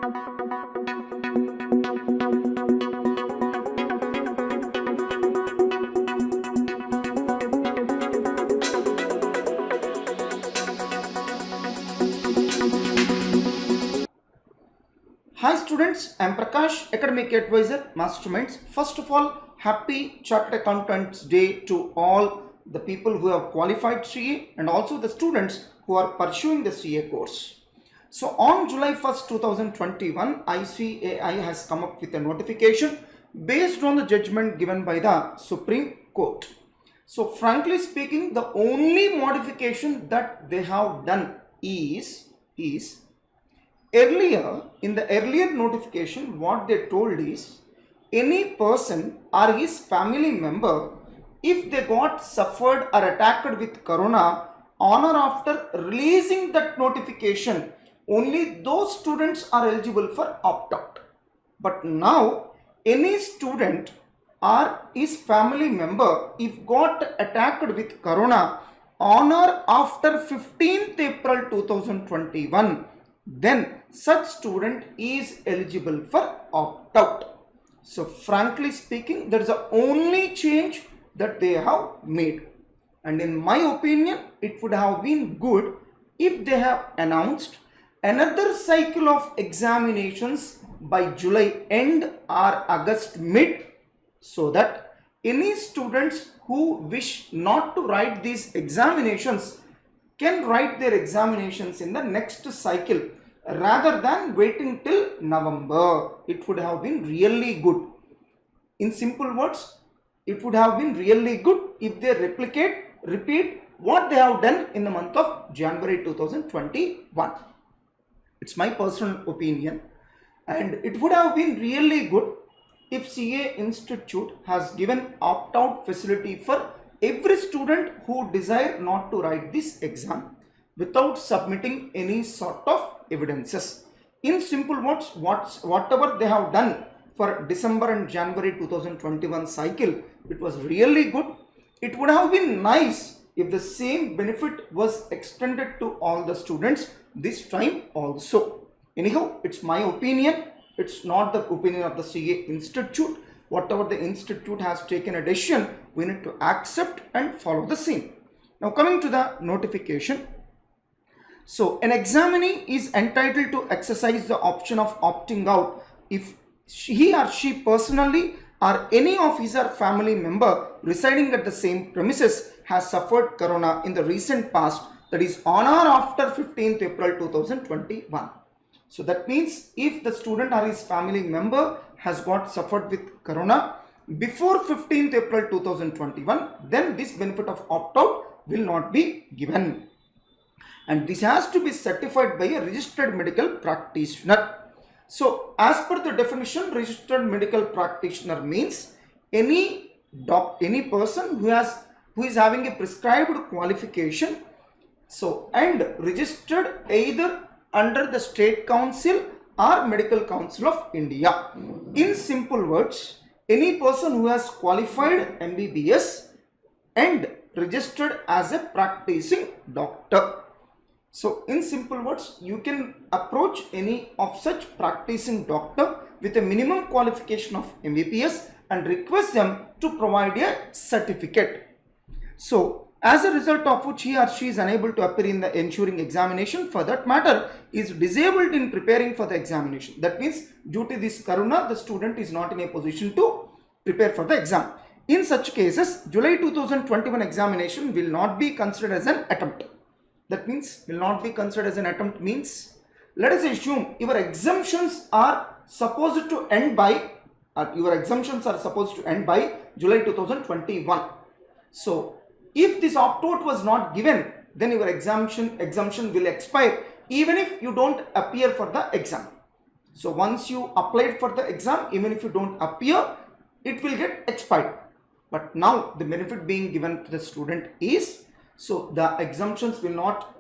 Hi students, I am Prakash, Academic Advisor, Masterminds. First of all, happy Chartered Accountants Day to all the people who have qualified CA and also the students who are pursuing the CA course. So on July 1st, 2021, ICAI has come up with a notification based on the judgment given by the Supreme Court. So frankly speaking, the only modification that they have done is earlier, in the earlier notification, what they told is any person or his family member, if they got suffered or attacked with corona on or after releasing that notification, only those students are eligible for opt-out. But now, any student or his family member, if got attacked with corona on or after 15th April 2021, then such student is eligible for opt-out. So frankly speaking, that is the only change that they have made. And in my opinion, it would have been good if they have announced another cycle of examinations by July end or August mid, so that any students who wish not to write these examinations can write their examinations in the next cycle rather than waiting till November. It would have been really good. In simple words, it would have been really good if they repeat what they have done in the month of January 2021. It's my personal opinion, and it would have been really good if CA Institute has given opt-out facility for every student who desire not to write this exam without submitting any sort of evidences. In simple words, whatever they have done for December and January 2021 cycle, it was really good. It would have been nice if the same benefit was extended to all the students this time also. Anyhow, it's my opinion. It's not the opinion of the CA Institute. Whatever the institute has taken a decision, we need to accept and follow the same. Now coming to the notification. So an examinee is entitled to exercise the option of opting out if he or she personally or any of his or family member residing at the same premises has suffered corona in the recent past, that is on or after 15th April 2021. So that means if the student or his family member has got suffered with corona before 15th April 2021, then this benefit of opt-out will not be given. And this has to be certified by a registered medical practitioner. So as per the definition, registered medical practitioner means any person who is having a prescribed qualification, so and registered either under the State Council or Medical Council of India. In simple words, any person who has qualified MBBS and registered as a practicing doctor. So in simple words, you can approach any of such practicing doctor with a minimum qualification of MBBS and request them to provide a certificate. So as a result of which he or she is unable to appear in the ensuing examination, for that matter is disabled in preparing for the examination. That means due to this corona, the student is not in a position to prepare for the exam. In such cases, July 2021 examination will not be considered as an attempt. That means will not be considered as an attempt means, let us assume your exemptions are supposed to end by July 2021. So if this opt-out was not given, then your exemption will expire even if you don't appear for the exam. So once you applied for the exam, even if you don't appear, it will get expired. But now the benefit being given to the student is, so the exemptions will not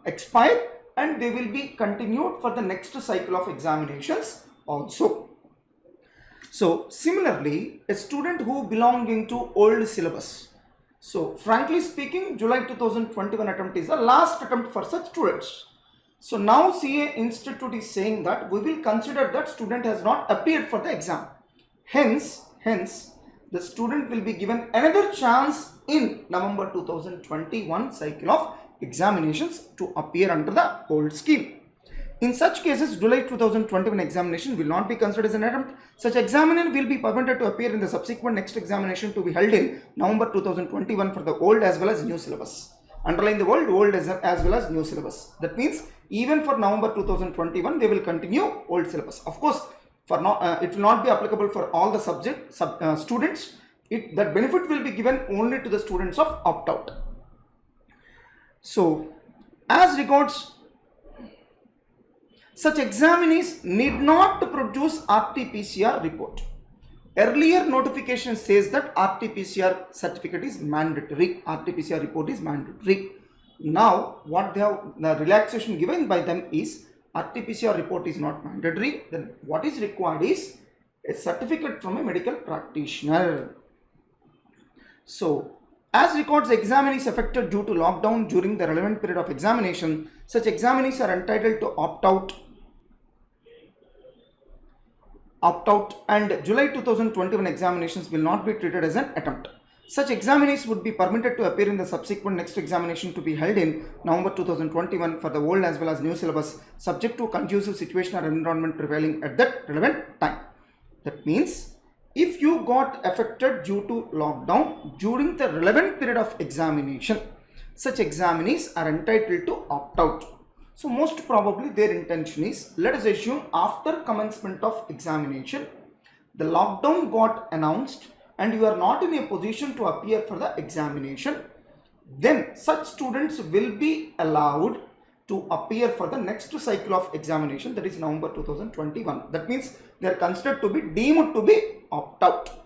expire and they will be continued for the next cycle of examinations also. So similarly, a student who belonging to old syllabus. So frankly speaking, July 2021 attempt is the last attempt for such students. So now CA Institute is saying that we will consider that student has not appeared for the exam. Hence, the student will be given another chance in November 2021 cycle of examinations to appear under the old scheme. In such cases, July 2021 examination will not be considered as an attempt. Such examiner will be permitted to appear in the subsequent next examination to be held in November 2021 for the old as well as new syllabus. Underline the word old as well as new syllabus. That means even for November 2021, they will continue old syllabus. Of course, for it will not be applicable for all the students. That benefit will be given only to the students of opt-out. So, as regards such examinees need not produce RT-PCR report. Earlier notification says that RT-PCR certificate is mandatory. RT-PCR report is mandatory. Now, what they have, the relaxation given by them is RT-PCR report is not mandatory. Then what is required is a certificate from a medical practitioner. So, as regards examinees affected due to lockdown during the relevant period of examination, such examinees are entitled to opt-out and July 2021 examinations will not be treated as an attempt. Such examinees would be permitted to appear in the subsequent next examination to be held in November 2021 for the old as well as new syllabus, subject to conducive situation or environment prevailing at that relevant time. That means, if you got affected due to lockdown during the relevant period of examination, such examinees are entitled to opt out. So most probably their intention is, let us assume after commencement of examination, the lockdown got announced and you are not in a position to appear for the examination, then such students will be allowed to appear for the next cycle of examination, that is November 2021. That means they are considered to be deemed to be opt-out.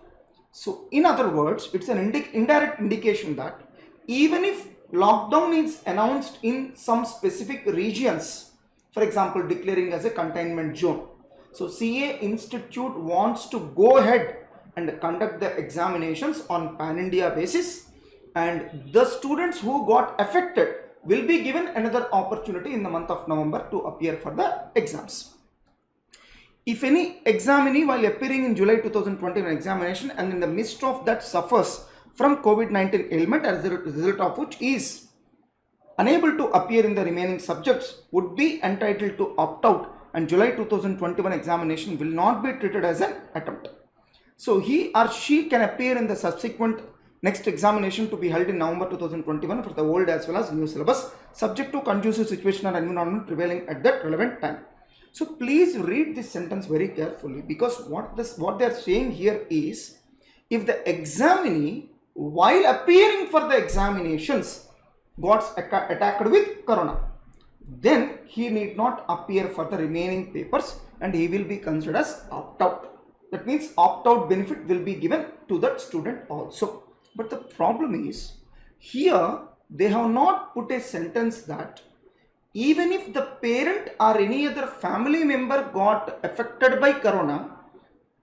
So in other words, it's an indirect indication that even if lockdown is announced in some specific regions, for example declaring as a containment zone, so CA Institute wants to go ahead and conduct the examinations on pan-India basis, and the students who got affected will be given another opportunity in the month of November to appear for the exams. If any examinee while appearing in July 2021 examination and in the midst of that suffers from COVID-19 ailment as a result of which is unable to appear in the remaining subjects would be entitled to opt out, and July 2021 examination will not be treated as an attempt. So he or she can appear in the subsequent next examination to be held in November 2021 for the old as well as new syllabus, subject to conducive situation or environment prevailing at that relevant time. So please read this sentence very carefully, because what they are saying here is, if the examinee while appearing for the examinations got attacked with corona, then he need not appear for the remaining papers and he will be considered as opt-out. That means opt-out benefit will be given to that student also. But the problem is, here they have not put a sentence that even if the parent or any other family member got affected by corona,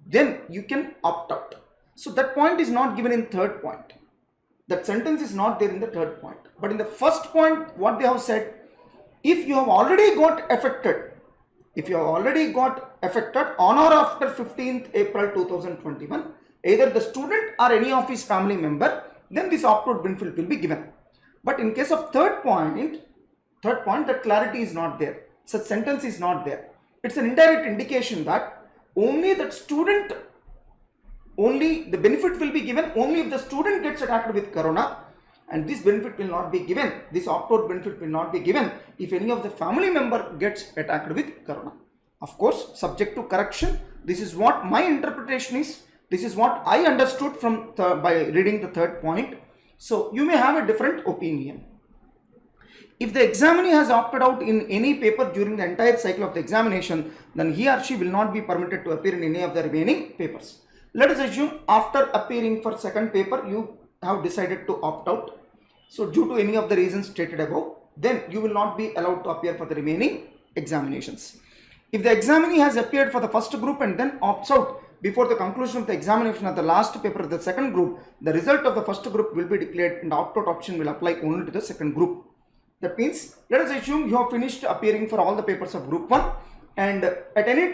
then you can opt out. So that point is not given in third point. That sentence is not there in the third point. But in the first point, what they have said, if you have already got affected, on or after 15th April 2021, either the student or any of his family member, then this opt-out benefit will be given. But in case of third point, that clarity is not there. Such sentence is not there. It's an indirect indication that only the benefit will be given only if the student gets attacked with corona, and this benefit will not be given, this opt-out benefit will not be given if any of the family member gets attacked with corona. Of course, subject to correction. This is what my interpretation is. This is what I understood from by reading the third point. So you may have a different opinion. If the examinee has opted out in any paper during the entire cycle of the examination, then he or she will not be permitted to appear in any of the remaining papers. Let us assume after appearing for second paper, you have decided to opt out. So due to any of the reasons stated above, then you will not be allowed to appear for the remaining examinations. If the examinee has appeared for the first group and then opts out before the conclusion of the examination of the last paper of the second group, the result of the first group will be declared and the opt-out option will apply only to the second group. That means let us assume you have finished appearing for all the papers of group 1, and at any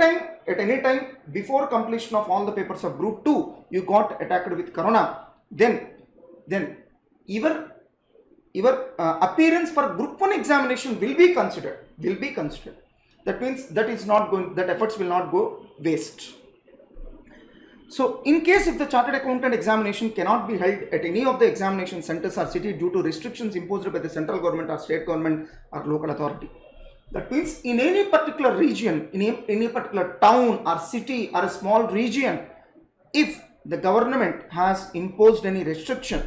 time before completion of all the papers of group 2 you got attacked with corona, then your appearance for group 1 examination will be considered. That means that efforts will not go waste. So in case if the chartered accountant examination cannot be held at any of the examination centers or city due to restrictions imposed by the central government or state government or local authority, that means in any particular region, in any particular town or city or a small region, if the government has imposed any restriction,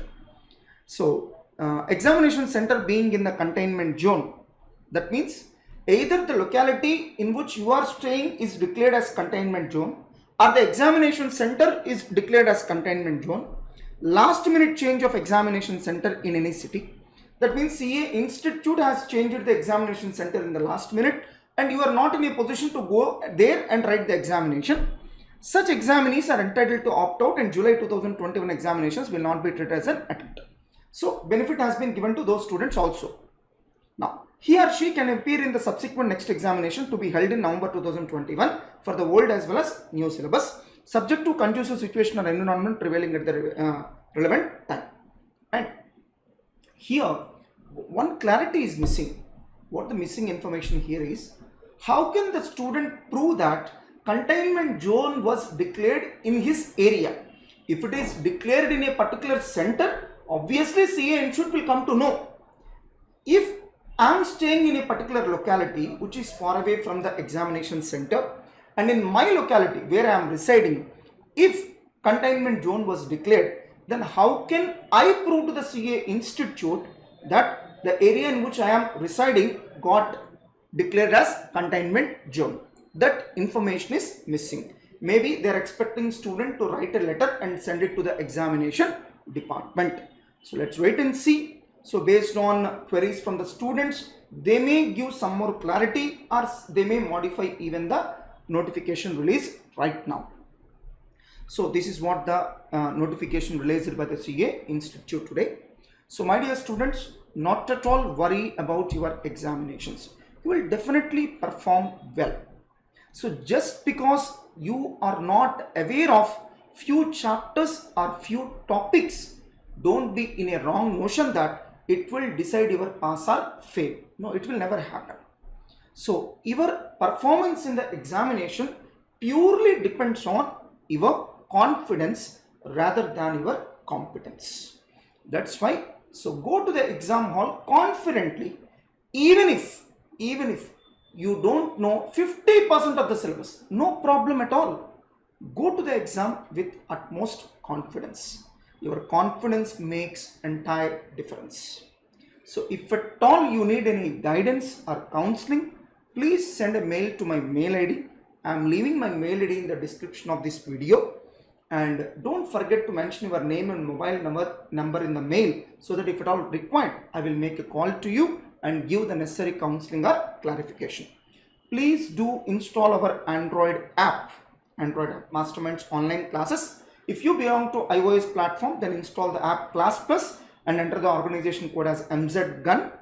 so examination center being in the containment zone, that means either the locality in which you are staying is declared as containment zone, or the examination center is declared as containment zone. Last minute change of examination center in any city, that means CA Institute has changed the examination center in the last minute and you are not in a position to go there and write the examination. Such examinees are entitled to opt out, and July 2021 examinations will not be treated as an attempt. So benefit has been given to those students also. Now he or she can appear in the subsequent next examination to be held in November 2021 for the old as well as new syllabus, subject to conducive situation or environment prevailing at the relevant time. And here one clarity is missing. What the missing information here is, how can the student prove that containment zone was declared in his area? If it is declared in a particular center, obviously CA Institute will come to know. If I am staying in a particular locality which is far away from the examination center, and in my locality where I am residing, if containment zone was declared, then how can I prove to the CA Institute that the area in which I am residing got declared as containment zone? That information is missing. Maybe they are expecting student to write a letter and send it to the examination department. So let's wait and see. So based on queries from the students, they may give some more clarity or they may modify even the notification release right now. So this is what the notification released by the CA Institute today. So my dear students, not at all worry about your examinations. You will definitely perform well. So just because you are not aware of few chapters or few topics, don't be in a wrong notion that it will decide your pass or fail. No, it will never happen. So your performance in the examination purely depends on your confidence rather than your competence. That's why, so go to the exam hall confidently, even if you don't know 50% of the syllabus, no problem at all. Go to the exam with utmost confidence. Your confidence makes entire difference. So if at all you need any guidance or counseling, please send a mail to my mail ID. I am leaving my mail ID in the description of this video. And don't forget to mention your name and mobile number in the mail, so that if at all required, I will make a call to you and give the necessary counseling or clarification. Please do install our Android app, Masterminds Online Classes. If you belong to iOS platform, then install the app Class Plus and enter the organization code as MZGUN.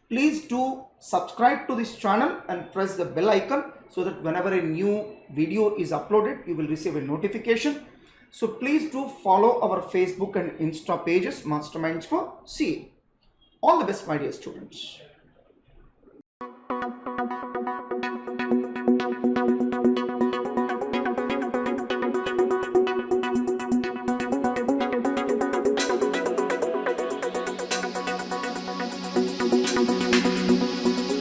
Please do subscribe to this channel and press the bell icon so that whenever a new video is uploaded, you will receive a notification. So please do follow our Facebook and Insta pages, Masterminds for CA. All the best, my dear students.